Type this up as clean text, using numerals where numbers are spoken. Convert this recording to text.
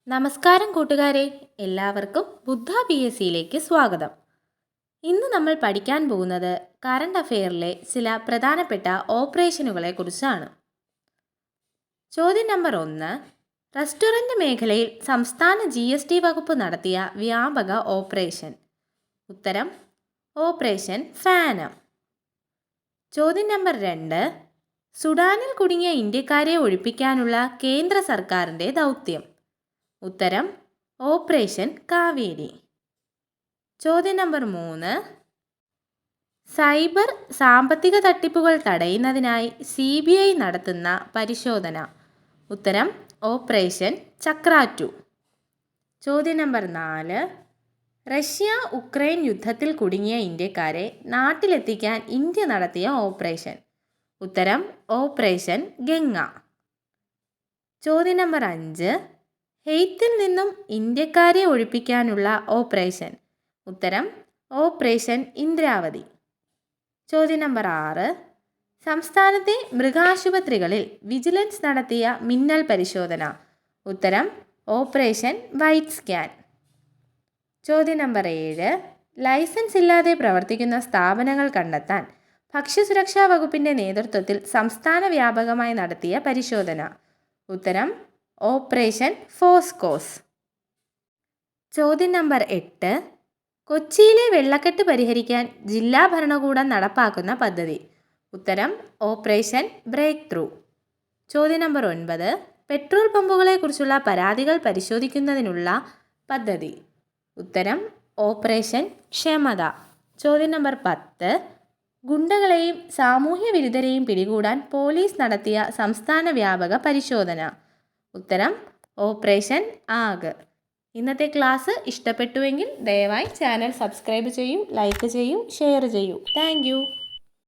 നമസ്കാരം കൂട്ടുകാരെ, എല്ലാവർക്കും ബുദ്ധ PSCയിലേക്ക് സ്വാഗതം. ഇന്ന് നമ്മൾ പഠിക്കാൻ പോകുന്നത് കറണ്ട് അഫെയറിലെ ചില പ്രധാനപ്പെട്ട ഓപ്പറേഷനുകളെ കുറിച്ചാണ്. ചോദ്യം നമ്പർ 1. റെസ്റ്റോറൻറ്റ് മേഖലയിൽ സംസ്ഥാന GST വകുപ്പ് നടത്തിയ വ്യാപക ഓപ്പറേഷൻ. ഉത്തരം ഓപ്പറേഷൻ ഫാനം. ചോദ്യം നമ്പർ 2. സുഡാനിൽ കുടുങ്ങിയ ഇന്ത്യക്കാരെ ഒഴിപ്പിക്കാനുള്ള കേന്ദ്ര സർക്കാരിൻ്റെ ദൗത്യം. ഉത്തരം ഓപ്പറേഷൻ കാവേരി. ചോദ്യം നമ്പർ 3. സൈബർ സാമ്പത്തിക തട്ടിപ്പുകൾ തടയുന്നതിനായി CBI നടത്തുന്ന പരിശോധന. ഉത്തരം ഓപ്പറേഷൻ ചക്രാറ്റു. ചോദ്യം നമ്പർ 4. റഷ്യ ഉക്രൈൻ യുദ്ധത്തിൽ കുടുങ്ങിയ ഇന്ത്യക്കാരെ നാട്ടിലെത്തിക്കാൻ ഇന്ത്യ നടത്തിയ ഓപ്പറേഷൻ. ഉത്തരം ഓപ്പറേഷൻ ഗംഗ. ചോദ്യം നമ്പർ 5. ഹെയ്ത്തിൽ നിന്നും ഇന്ത്യക്കാരെ ഒഴിപ്പിക്കാനുള്ള ഓപ്പറേഷൻ. ഉത്തരം ഓപ്പറേഷൻ ഇന്ദ്രാവതി. ചോദ്യം നമ്പർ 6. സംസ്ഥാനത്തെ മൃഗാശുപത്രികളിൽ വിജിലൻസ് നടത്തിയ മിന്നൽ പരിശോധന. ഉത്തരം ഓപ്പറേഷൻ വൈറ്റ് സ്കാൻ. ചോദ്യം നമ്പർ 7. ലൈസൻസ് ഇല്ലാതെ പ്രവർത്തിക്കുന്ന സ്ഥാപനങ്ങൾ കണ്ടെത്താൻ ഭക്ഷ്യസുരക്ഷാ വകുപ്പിൻ്റെ നേതൃത്വത്തിൽ സംസ്ഥാന വ്യാപകമായി നടത്തിയ പരിശോധന. ഉത്തരം ഓപ്പറേഷൻ ഫോസ്കോസ്. ചോദ്യം നമ്പർ 8. കൊച്ചിയിലെ വെള്ളക്കെട്ട് പരിഹരിക്കാൻ ജില്ലാ ഭരണകൂടം നടപ്പാക്കുന്ന പദ്ധതി. ഉത്തരം ഓപ്പറേഷൻ ബ്രേക്ക് ത്രൂ. ചോദ്യം നമ്പർ 9. പെട്രോൾ പമ്പുകളെക്കുറിച്ചുള്ള പരാതികൾ പരിശോധിക്കുന്നതിനുള്ള പദ്ധതി. ഉത്തരം ഓപ്പറേഷൻ ക്ഷമത. ചോദ്യം നമ്പർ 10. ഗുണ്ടകളെയും സാമൂഹ്യ വിരുദ്ധരെയും പിടികൂടാൻ പോലീസ് നടത്തിയ സംസ്ഥാന വ്യാപക പരിശോധന. ഉത്തരം ഓപ്പറേഷൻ ആഗ്. ഇന്നത്തെ ക്ലാസ് ഇഷ്ടപ്പെട്ടുവെങ്കിൽ ദയവായി ചാനൽ സബ്സ്ക്രൈബ് ചെയ്യൂ, ലൈക്ക് ചെയ്യൂ, ഷെയർ ചെയ്യൂ. താങ്ക്